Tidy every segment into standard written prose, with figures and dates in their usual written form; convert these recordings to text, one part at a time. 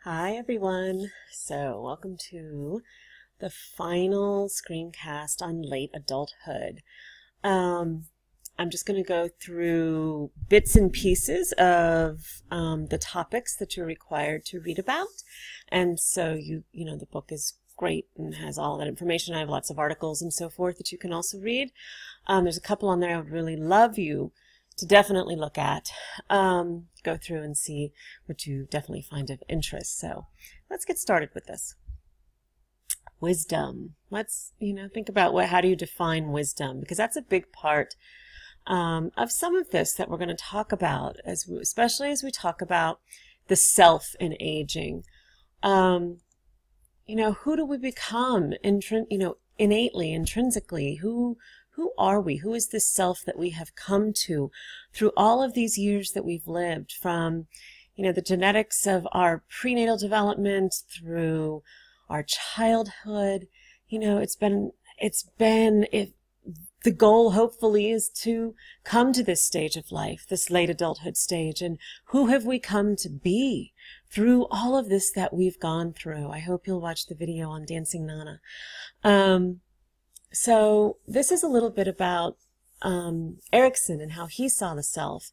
Hi everyone. So welcome to the final screencast on late adulthood. I'm just going to go through bits and pieces of the topics that you're required to read about. And so the book is great and has all that information. I have lots of articles and so forth that you can also read. There's a couple on there I would really love you to definitely look at, go through and see what you definitely find of interest. So let's get started with this. Wisdom. Let's, think about how do you define wisdom? Because that's a big part of some of this that we're going to talk about, especially as we talk about the self in aging. Who do we become innately, intrinsically? Who are we? Who is this self that we have come to through all of these years that we've lived, from, the genetics of our prenatal development through our childhood? If the goal hopefully is to come to this stage of life, this late adulthood stage, and who have we come to be through all of this that we've gone through? I hope you'll watch the video on Dancing Nana. So this is a little bit about Erikson and how he saw the self.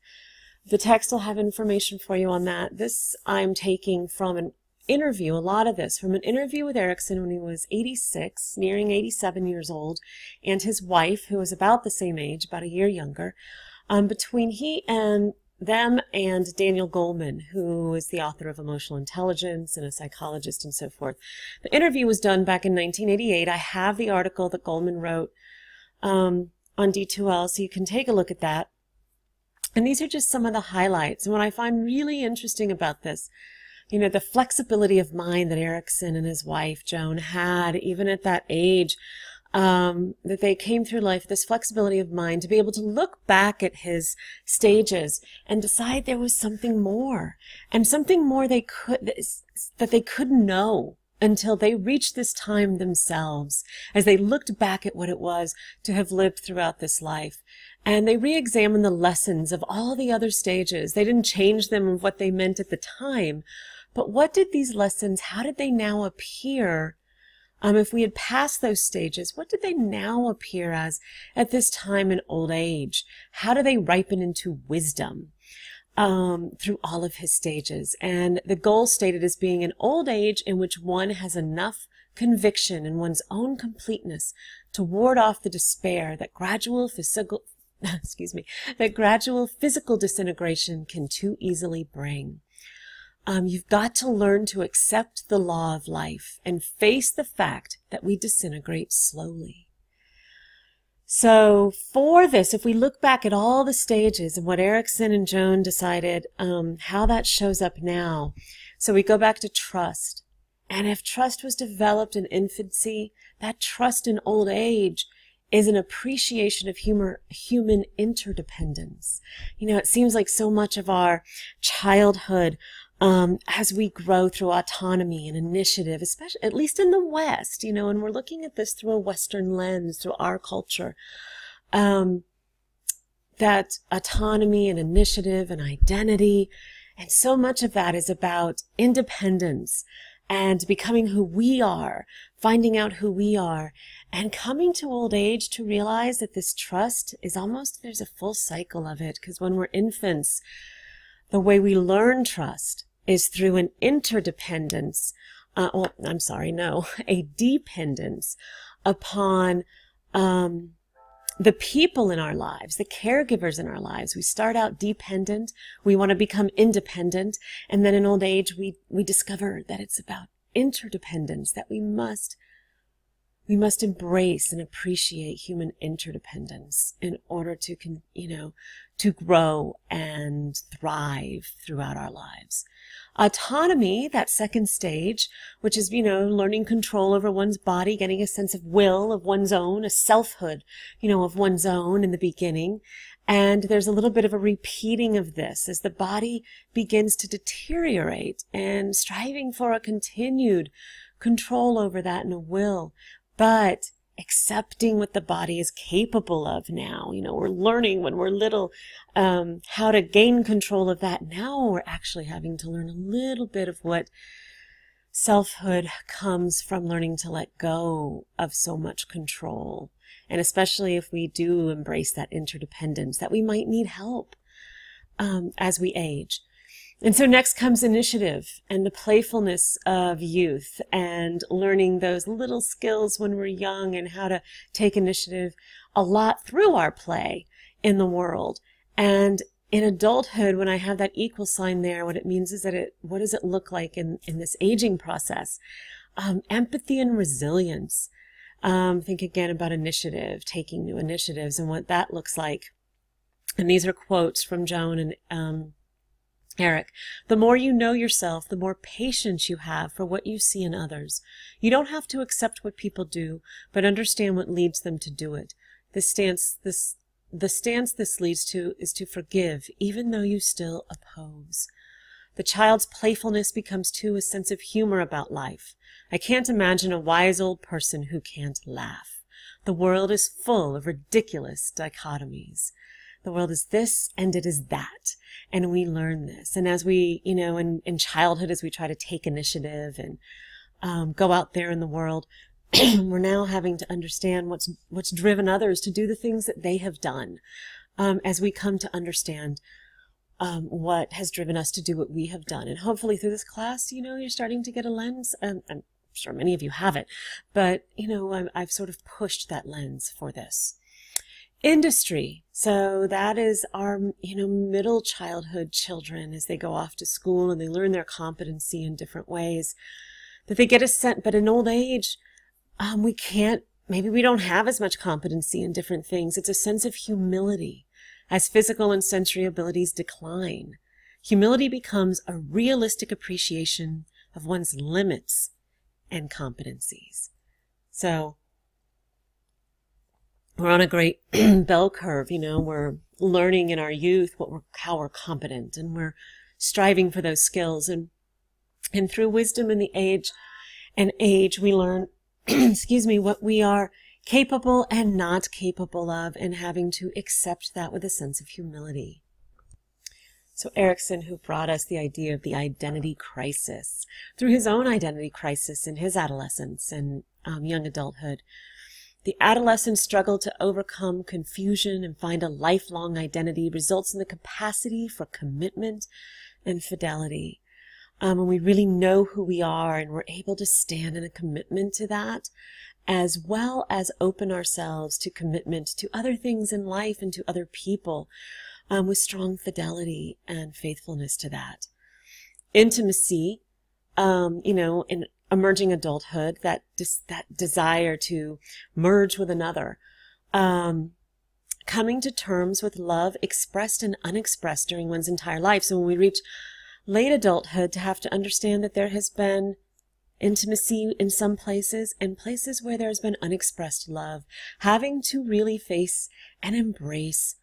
The text will have information for you on that. This I'm taking from an interview, a lot of this, from an interview with Erikson when he was 86, nearing 87 years old, and his wife, who was about the same age, about a year younger. Between them and Daniel Goleman, who is the author of Emotional Intelligence and a psychologist and so forth. The interview was done back in 1988. I have the article that Goleman wrote on D2L, so you can take a look at that. And these are just some of the highlights. And what I find really interesting about this, the flexibility of mind that Erikson and his wife, Joan, had, even at that age, that they came through life, this flexibility of mind to be able to look back at his stages and decide there was something more, and something more that they couldn't know until they reached this time themselves, as they looked back at what it was to have lived throughout this life. And they re-examined the lessons of all the other stages. They didn't change them of what they meant at the time, but what did these lessons, how did they now appear? If we had passed those stages, what did they now appear as at this time in old age? How do they ripen into wisdom through all of his stages? And the goal stated as being an old age in which one has enough conviction in one's own completeness to ward off the despair that gradual physical disintegration can too easily bring. You've got to learn to accept the law of life and face the fact that we disintegrate slowly. So for this, if we look back at all the stages and what Erikson and Joan decided, how that shows up now. So we go back to trust. And if trust was developed in infancy, that trust in old age is an appreciation of human interdependence. It seems like so much of our childhood, as we grow through autonomy and initiative, especially at least in the West, and we're looking at this through a Western lens, through our culture, that autonomy and initiative and identity, and so much of that is about independence and becoming who we are, finding out who we are, and coming to old age to realize that this trust is there's a full cycle of it, because when we're infants, the way we learn trust is through an interdependence, a dependence upon the people in our lives, the caregivers in our lives. We start out dependent, we want to become independent, and then in old age we discover that it's about interdependence, that we must embrace and appreciate human interdependence in order to grow and thrive throughout our lives. Autonomy, that second stage, which is, learning control over one's body, getting a sense of will of one's own, a selfhood, of one's own in the beginning. And there's a little bit of a repeating of this as the body begins to deteriorate and striving for a continued control over that and a will. But accepting what the body is capable of now. We're learning when we're little how to gain control of that. Now we're actually having to learn a little bit of what selfhood comes from learning to let go of so much control. And especially if we do embrace that interdependence, that we might need help as we age. And so next comes initiative and the playfulness of youth and learning those little skills when we're young and how to take initiative a lot through our play in the world. And in adulthood, when I have that equal sign there, what it means is that what does it look like in this aging process? Empathy and resilience. Think again about initiative, taking new initiatives and what that looks like. And these are quotes from Joan and Eric. The more you know yourself, the more patience you have for what you see in others. You don't have to accept what people do, but understand what leads them to do it. The stance this leads to is to forgive, even though you still oppose. The child's playfulness becomes too a sense of humor about life. I can't imagine a wise old person who can't laugh. The world is full of ridiculous dichotomies. The world is this and it is that. And we learn this. And as we, in childhood, as we try to take initiative and go out there in the world, we're now having to understand what's driven others to do the things that they have done. As we come to understand what has driven us to do what we have done. And hopefully through this class, you're starting to get a lens. I'm sure many of you have it, but, I've sort of pushed that lens for this. Industry. So that is our, middle childhood children as they go off to school and they learn their competency in different ways that they get a sense, but in old age, maybe we don't have as much competency in different things. It's a sense of humility as physical and sensory abilities decline. Humility becomes a realistic appreciation of one's limits and competencies. So we're on a great bell curve, we're learning in our youth how we're competent, and we're striving for those skills. And through wisdom in the age, we learn, what we are capable and not capable of, and having to accept that with a sense of humility. So Erikson, who brought us the idea of the identity crisis, through his own identity crisis in his adolescence and young adulthood, the adolescent struggle to overcome confusion and find a lifelong identity results in the capacity for commitment and fidelity. When we really know who we are and we're able to stand in a commitment to that, as well as open ourselves to commitment to other things in life and to other people, with strong fidelity and faithfulness to that. Intimacy, in emerging adulthood, that desire to merge with another, coming to terms with love expressed and unexpressed during one's entire life. So when we reach late adulthood, to have to understand that there has been intimacy in some places and places where there's been unexpressed love, having to really face and embrace,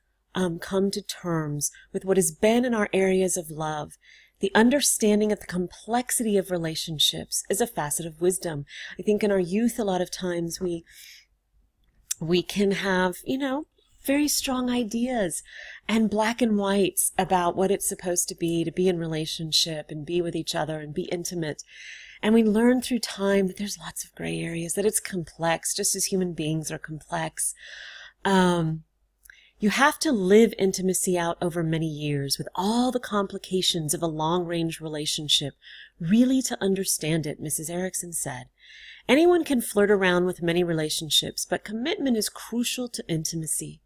come to terms with what has been in our areas of love. The understanding of the complexity of relationships is a facet of wisdom. I think in our youth, a lot of times we can have, very strong ideas and black and whites about what it's supposed to be in relationship and be with each other and be intimate. And we learn through time that there's lots of gray areas, that it's complex, just as human beings are complex. You have to live intimacy out over many years with all the complications of a long-range relationship, really to understand it, Mrs. Erikson said. Anyone can flirt around with many relationships, but commitment is crucial to intimacy.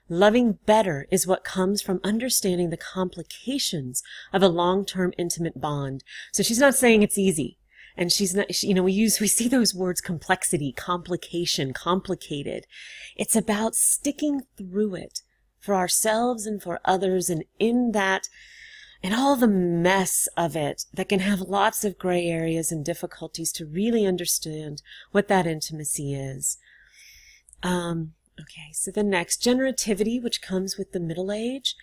Loving better is what comes from understanding the complications of a long-term intimate bond. So she's not saying it's easy. And she's not, we see those words complexity, complication, complicated. It's about sticking through it for ourselves and for others, and in that, and all the mess of it that can have lots of gray areas and difficulties to really understand what that intimacy is. Okay, so the next, generativity, which comes with the middle age,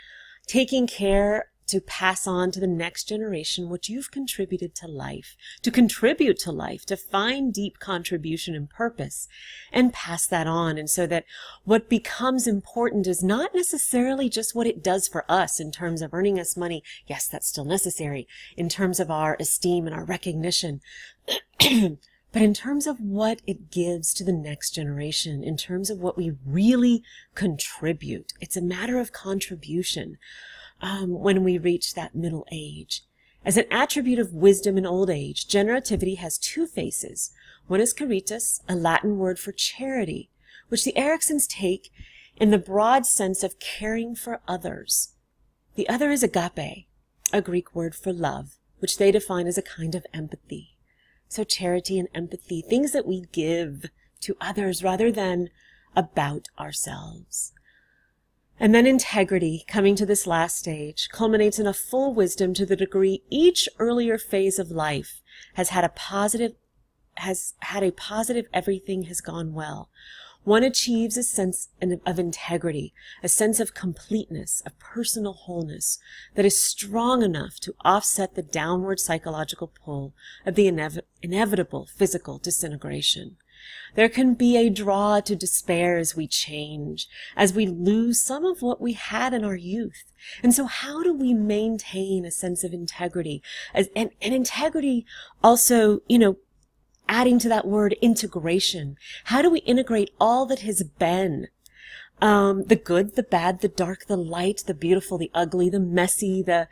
taking care to pass on to the next generation what you've contributed to life, to contribute to life, to find deep contribution and purpose, and pass that on. And so that what becomes important is not necessarily just what it does for us in terms of earning us money. Yes, that's still necessary in terms of our esteem and our recognition. But in terms of what it gives to the next generation, in terms of what we really contribute, it's a matter of contribution. When we reach that middle age. As an attribute of wisdom in old age, generativity has two faces. One is caritas, a Latin word for charity, which the Ericksons take in the broad sense of caring for others. The other is agape, a Greek word for love, which they define as a kind of empathy. So charity and empathy, things that we give to others rather than about ourselves. And then integrity, coming to this last stage, culminates in a full wisdom to the degree each earlier phase of life has had a positive everything has gone well. One achieves a sense of integrity, a sense of completeness, of personal wholeness that is strong enough to offset the downward psychological pull of the inevitable physical disintegration. There can be a draw to despair as we change, as we lose some of what we had in our youth. And so how do we maintain a sense of integrity? And integrity also, adding to that word, integration. How do we integrate all that has been? The good, the bad, the dark, the light, the beautiful, the ugly, the messy, the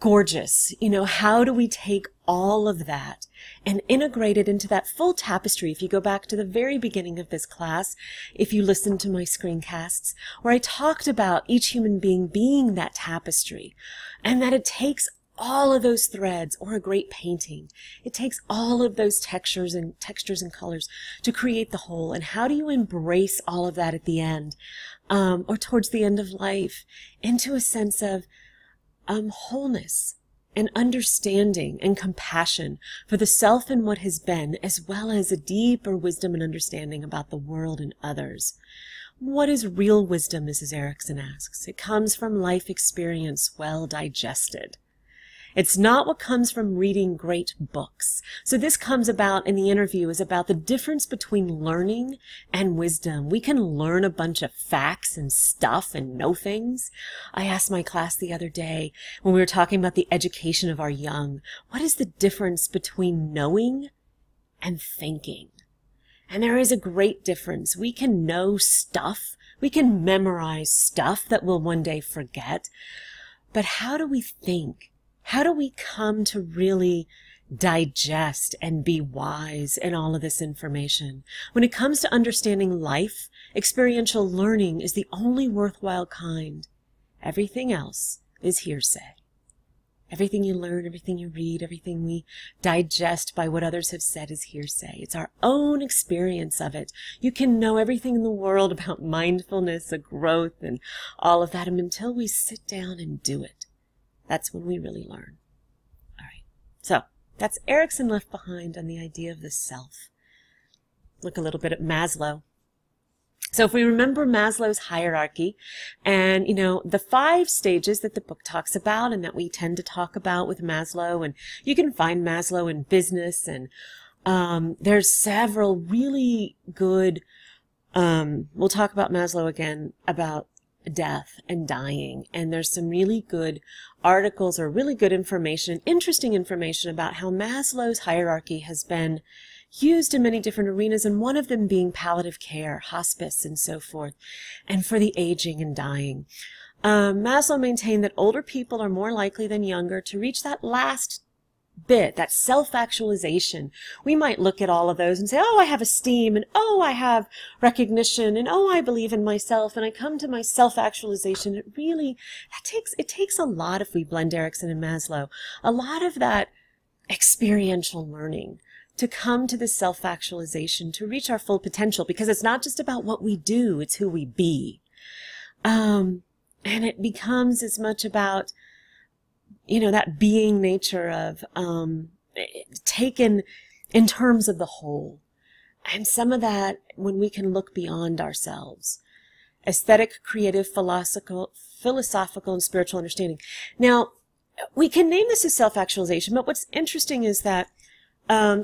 gorgeous. How do we take all of that and integrate it into that full tapestry? If you go back to the very beginning of this class, if you listen to my screencasts, where I talked about each human being that tapestry, and that it takes all of those threads, or a great painting. It takes all of those textures and colors to create the whole. And how do you embrace all of that at the end, or towards the end of life, into a sense of wholeness and understanding and compassion for the self and what has been, as well as a deeper wisdom and understanding about the world and others. What is real wisdom, Mrs. Erickson asks. It comes from life experience well digested. It's not what comes from reading great books. So this comes about in the interview is about the difference between learning and wisdom. We can learn a bunch of facts and stuff and know things. I asked my class the other day when we were talking about the education of our young, what is the difference between knowing and thinking? And there is a great difference. We can know stuff. We can memorize stuff that we'll one day forget. But how do we think? How do we come to really digest and be wise in all of this information? When it comes to understanding life, experiential learning is the only worthwhile kind. Everything else is hearsay. Everything you learn, everything you read, everything we digest by what others have said is hearsay. It's our own experience of it. You can know everything in the world about mindfulness, growth, and all of that, and until we sit down and do it, that's when we really learn. All right. So that's Erikson left behind on the idea of the self. Look a little bit at Maslow. So if we remember Maslow's hierarchy and, the 5 stages that the book talks about and that we tend to talk about with Maslow, and you can find Maslow in business, and there's several really good, we'll talk about Maslow again, about death and dying, and there's some really good articles or really good information, interesting information about how Maslow's hierarchy has been used in many different arenas, and one of them being palliative care, hospice, and so forth, and for the aging and dying. Maslow maintained that older people are more likely than younger to reach that last bit, that self-actualization. We might look at all of those and say, oh, I have esteem, and oh, I have recognition, and oh, I believe in myself, and I come to my self-actualization. It takes a lot, if we blend Erikson and Maslow, a lot of that experiential learning to come to the self-actualization, to reach our full potential, because it's not just about what we do, it's who we be. And it becomes as much about that being nature of, taken in terms of the whole. And some of that, when we can look beyond ourselves. Aesthetic, creative, philosophical and spiritual understanding. Now, we can name this as self-actualization, but what's interesting is that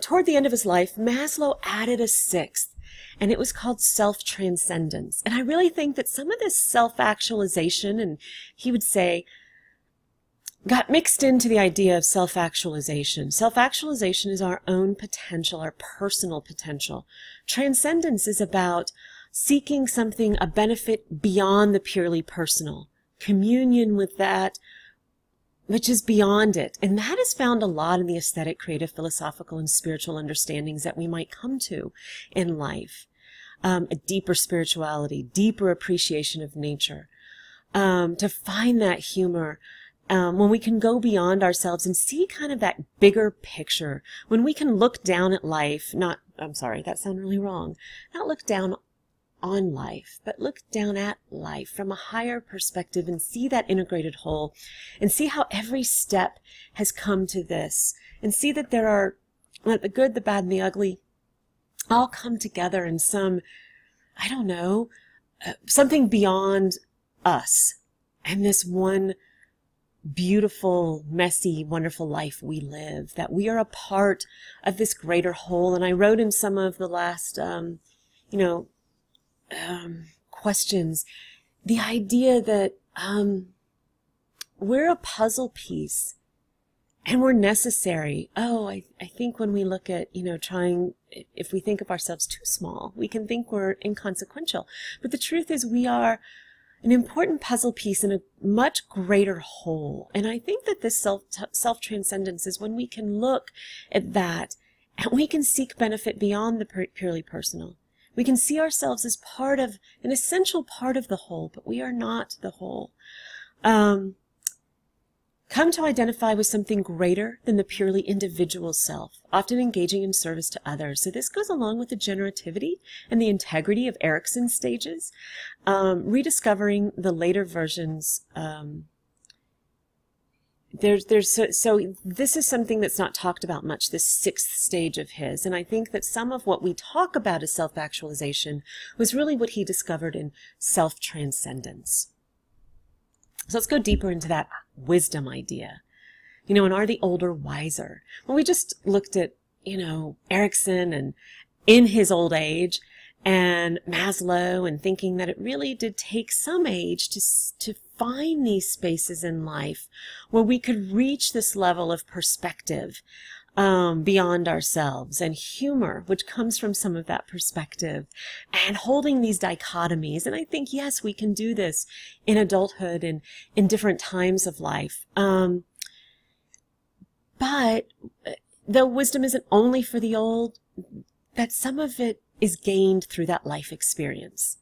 toward the end of his life, Maslow added a sixth, and it was called self-transcendence. And I really think that some of this self-actualization, and he would say, got mixed into the idea of self-actualization. Self-actualization is our own potential, our personal potential. Transcendence is about seeking something, a benefit beyond the purely personal. Communion with that which is beyond it. And that is found a lot in the aesthetic, creative, philosophical, and spiritual understandings that we might come to in life. A deeper spirituality, deeper appreciation of nature. To find that humor when we can go beyond ourselves and see kind of that bigger picture. When we can look down at life, I'm sorry, that sounded really wrong. Not look down on life, but look down at life from a higher perspective and see that integrated whole and see how every step has come to this and see that there are the good, the bad, and the ugly all come together in some, I don't know, something beyond us and this one beautiful, messy, wonderful life we live, that we are a part of this greater whole. And I wrote in some of the last, questions, the idea that we're a puzzle piece and we're necessary. I think when we look at, if we think of ourselves too small, we can think we're inconsequential. But the truth is we are an important puzzle piece in a much greater whole. And I think that this self-transcendence is when we can look at that and we can seek benefit beyond the purely personal. We can see ourselves as part of, an essential part of the whole, but we are not the whole. Come to identify with something greater than the purely individual self, often engaging in service to others. So this goes along with the generativity and the integrity of Erikson's stages, rediscovering the later versions. So this is something that's not talked about much, this sixth stage of his. And I think that some of what we talk about as self-actualization was really what he discovered in self-transcendence. So let's go deeper into that wisdom idea. And are the older wiser? Well, we just looked at, Erikson and in his old age and Maslow and thinking that it really did take some age to find these spaces in life where we could reach this level of perspective beyond ourselves and humor, which comes from some of that perspective and holding these dichotomies. And I think, yes, we can do this in adulthood and in different times of life. But though wisdom isn't only for the old, that some of it is gained through that life experience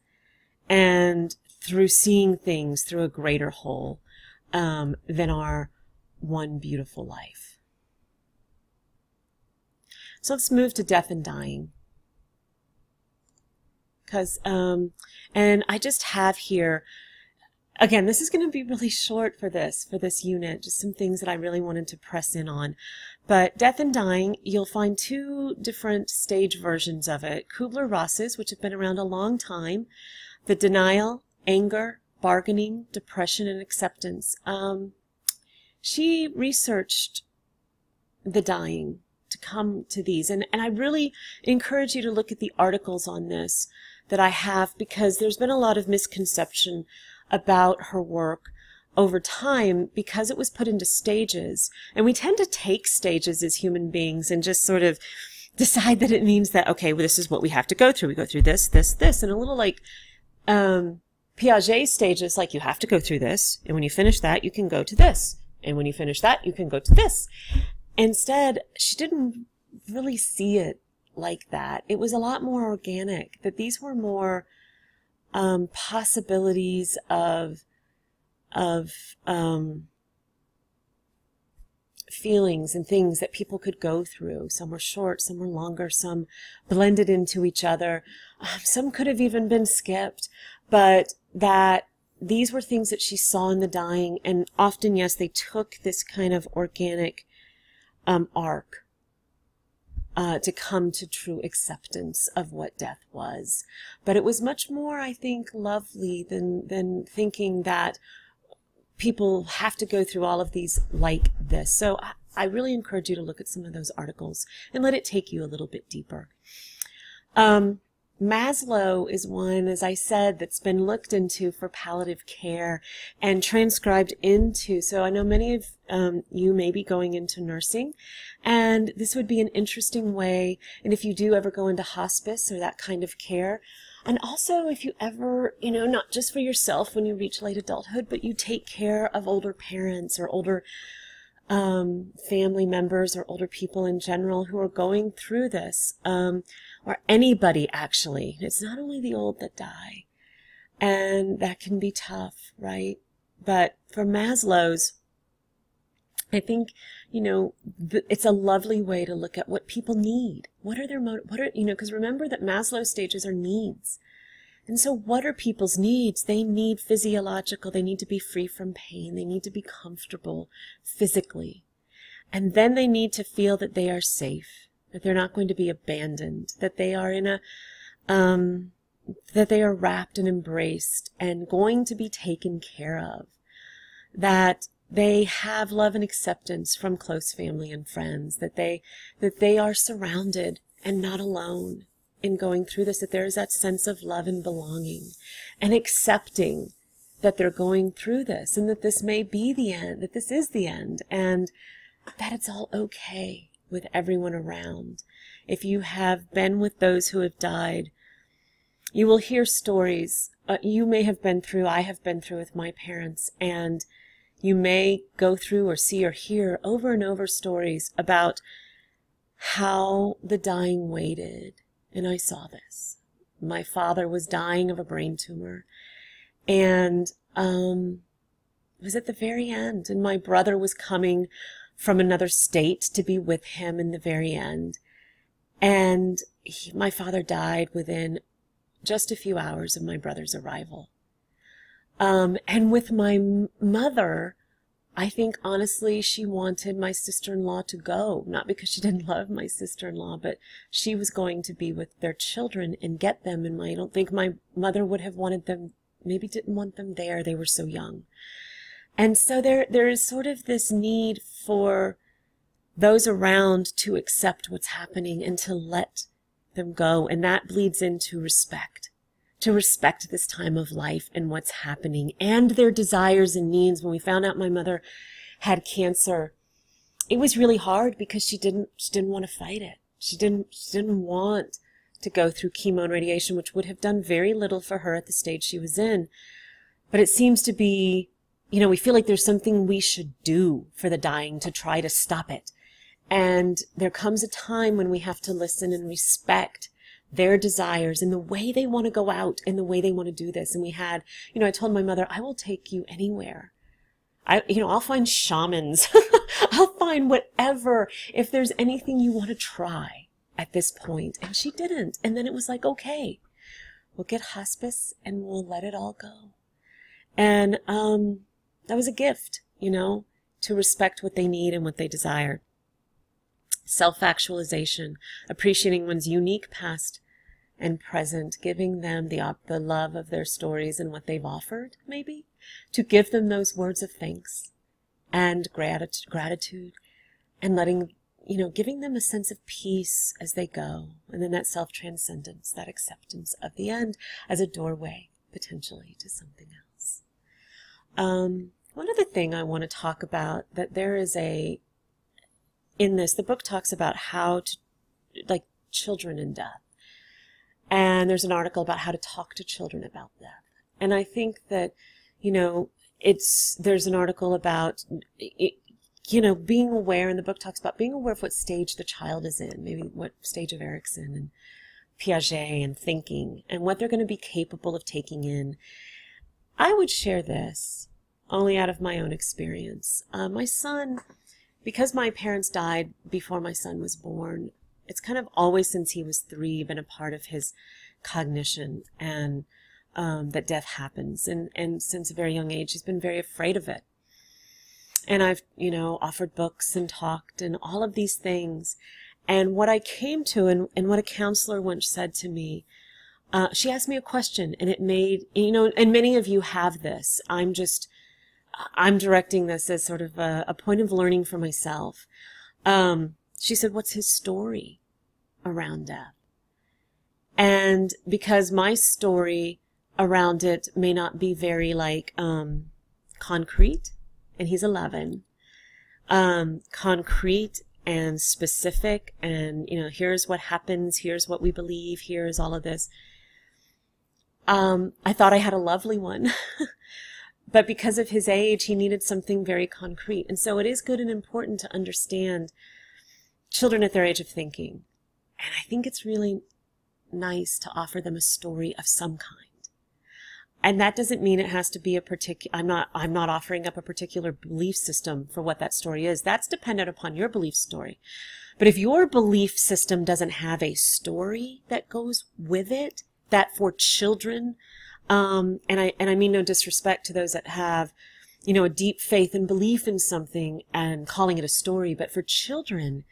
and through seeing things through a greater whole than our one beautiful life. So let's move to death and dying. And I just have here, again, this is going to be really short for this unit, just some things that I really wanted to press in on. But death and dying, you'll find two different stage versions of it. Kubler-Ross's, which have been around a long time, the denial, anger, bargaining, depression, and acceptance. She researched the dying to come to these. And I really encourage you to look at the articles on this that I have, because there's been a lot of misconception about her work over time because it was put into stages. And we tend to take stages as human beings and just sort of decide that it means that, okay, well, this is what we have to go through. We go through this, this, this, and a little like Piaget's stages, like you have to go through this, and when you finish that, you can go to this. And when you finish that, you can go to this. Instead, she didn't really see it like that. It was a lot more organic, that these were more possibilities of feelings and things that people could go through. Some were short, some were longer, some blended into each other. Some could have even been skipped, but that these were things that she saw in the dying, and often, yes, they took this kind of organic arc to come to true acceptance of what death was. But it was much more, I think, lovely than thinking that people have to go through all of these like this. So I really encourage you to look at some of those articles and let it take you a little bit deeper. Maslow is one, as I said, that's been looked into for palliative care and transcribed into. So I know many of you may be going into nursing, and this would be an interesting way. And if you do ever go into hospice or that kind of care, and also if you ever, not just for yourself when you reach late adulthood, but you take care of older parents or older family members or older people in general who are going through this, or anybody actually. It's not only the old that die, and that can be tough, right? But for Maslow's, I think, it's a lovely way to look at what people need. What are their because remember that Maslow's stages are needs. And so what are people's needs? They need physiological, they need to be free from pain, they need to be comfortable physically. And then they need to feel that they are safe, that they're not going to be abandoned, that they are that they are wrapped and embraced and going to be taken care of, that they have love and acceptance from close family and friends, that they are surrounded and not alone in going through this, that there is that sense of love and belonging and accepting that they're going through this and that this may be the end, that this is the end, and that it's all okay with everyone around. If you have been with those who have died, you will hear stories you may have been through, I have been through with my parents, and you may go through or see or hear over and over stories about how the dying waited. And I saw this. My father was dying of a brain tumor, and it was at the very end, and my brother was coming from another state to be with him in the very end. And my father died within just a few hours of my brother's arrival. And with my mother, I think honestly she wanted my sister-in-law to go, not because she didn't love my sister-in-law, but she was going to be with their children and get them. And I don't think my mother would have wanted them, maybe didn't want them there. They were so young. And so there is sort of this need for those around to accept what's happening and to let them go. And that bleeds into respect, to respect this time of life and what's happening and their desires and needs. When we found out my mother had cancer, it was really hard because she didn't want to fight it. She didn't want to go through chemo and radiation, which would have done very little for her at the stage she was in. But it seems to be, we feel like there's something we should do for the dying to try to stop it. And there comes a time when we have to listen and respect their desires and the way they want to go out and the way they want to do this. And we had, I told my mother, I will take you anywhere. I'll find shamans. I'll find whatever, if there's anything you want to try at this point. And she didn't. And then it was like, okay, we'll get hospice and we'll let it all go. And, that was a gift, to respect what they need and what they desire. Self-actualization, appreciating one's unique past and present, giving them the love of their stories and what they've offered, maybe, to give them those words of thanks and gratitude, and letting, giving them a sense of peace as they go, and then that self-transcendence, that acceptance of the end as a doorway, potentially, to something else. One other thing I want to talk about, that there is in this, the book talks about how to, children in death. And there's an article about how to talk to children about death. And I think that, there's an article about, being aware, and the book talks about being aware of what stage the child is in, maybe what stage of Erikson and Piaget and thinking, and what they're going to be capable of taking in. I would share this only out of my own experience. My son, because my parents died before my son was born, it's kind of always since he was 3 been a part of his cognition, and that death happens. And since a very young age, he's been very afraid of it. And I've, offered books and talked and all of these things. And what I came to, and what a counselor once said to me, she asked me a question, and it made, and many of you have this. I'm directing this as sort of a point of learning for myself. She said, what's his story around death? And because my story around it may not be very concrete, and he's 11, concrete and specific, and here's what happens, here's what we believe, here's all of this. I thought I had a lovely one. But because of his age, he needed something very concrete. And so it is good and important to understand children at their age of thinking. And I think it's really nice to offer them a story of some kind. And that doesn't mean it has to be a particular, I'm not offering up a particular belief system for what that story is. That's dependent upon your belief story. But if your belief system doesn't have a story that goes with it, that for children, and I mean no disrespect to those that have, a deep faith and belief in something and calling it a story, but for children,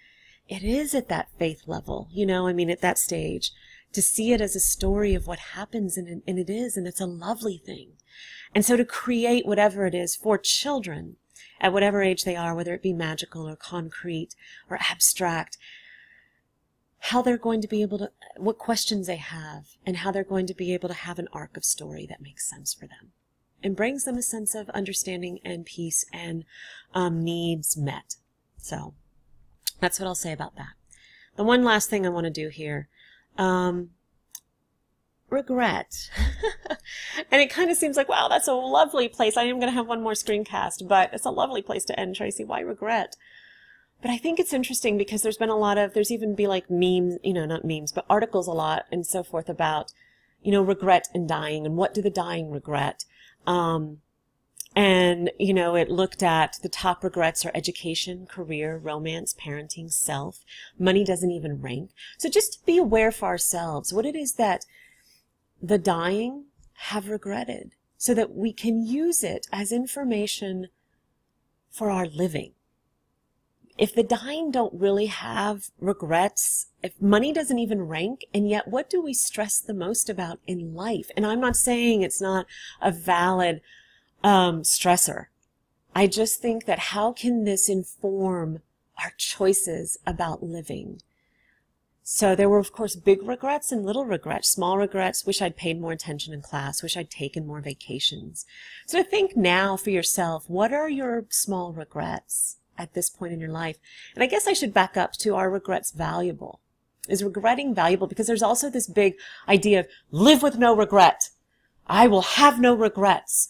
it is at that faith level, at that stage, to see it as a story of what happens, and it is, and it's a lovely thing. And so to create whatever it is for children, at whatever age they are, whether it be magical or concrete or abstract, how they're going to be able to, what questions they have, and how they're going to be able to have an arc of story that makes sense for them and brings them a sense of understanding and peace and needs met. So that's what I'll say about that. The one last thing I want to do here, regret. And it kind of seems like, wow, that's a lovely place. I am going to have one more screencast, but it's a lovely place to end, Tracy. Why regret? But I think it's interesting because there's been a lot of, there's even be like memes, not memes, but articles a lot and so forth about, regret and dying and what do the dying regret. And, it looked at the top regrets are education, career, romance, parenting, self. Money doesn't even rank. So just to be aware for ourselves what it is that the dying have regretted so that we can use it as information for our living. If the dying don't really have regrets, if money doesn't even rank, and yet what do we stress the most about in life? And I'm not saying it's not a valid stressor. I just think that how can this inform our choices about living? So there were, of course, big regrets and little regrets. Small regrets, wish I'd paid more attention in class, wish I'd taken more vacations. So think now for yourself, what are your small regrets at this point in your life? And I guess I should back up to, are regrets valuable? Is regretting valuable? Because there's also this big idea of live with no regret. I will have no regrets.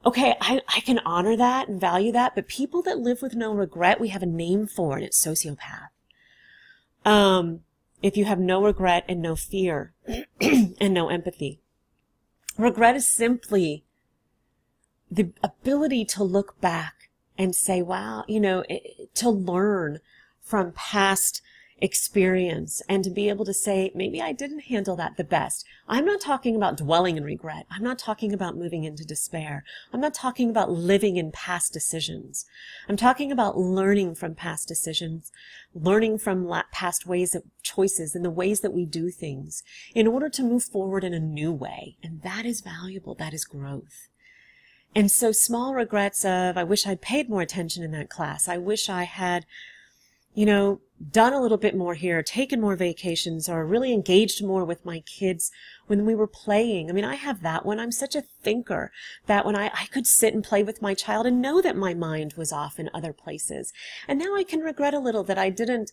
Okay, I can honor that and value that, but people that live with no regret, we have a name for, and it's sociopath. If you have no regret and no fear and no empathy. Regret is simply the ability to look back and say, wow, to learn from past experience and to be able to say, maybe I didn't handle that the best. I'm not talking about dwelling in regret. I'm not talking about moving into despair. I'm not talking about living in past decisions. I'm talking about learning from past decisions, learning from past ways of choices and the ways that we do things in order to move forward in a new way. And that is valuable. That is growth. And so small regrets of, I wish I'd paid more attention in that class. I wish I had, done a little bit more here, taken more vacations, or really engaged more with my kids when we were playing. I have that one. I'm such a thinker that when I could sit and play with my child and know that my mind was off in other places. And now I can regret a little that I didn't,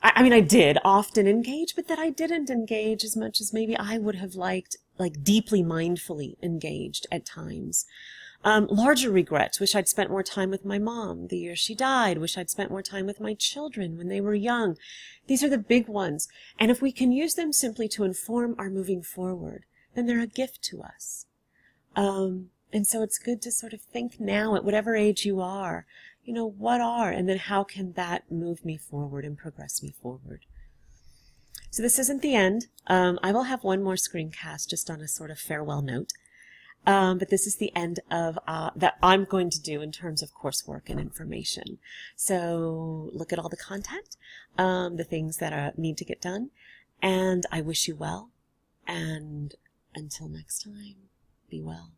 I did often engage, but that I didn't engage as much as maybe I would have liked, like deeply mindfully engaged at times. Larger regrets. Wish I'd spent more time with my mom the year she died. Wish I'd spent more time with my children when they were young. These are the big ones. And if we can use them simply to inform our moving forward, then they're a gift to us. And so it's good to sort of think now at whatever age you are, what are, and then how can that move me forward and progress me forward? So this isn't the end. I will have one more screencast just on a sort of farewell note. But this is the end of that I'm going to do in terms of coursework and information. So look at all the content, the things that need to get done, and I wish you well. And until next time, be well.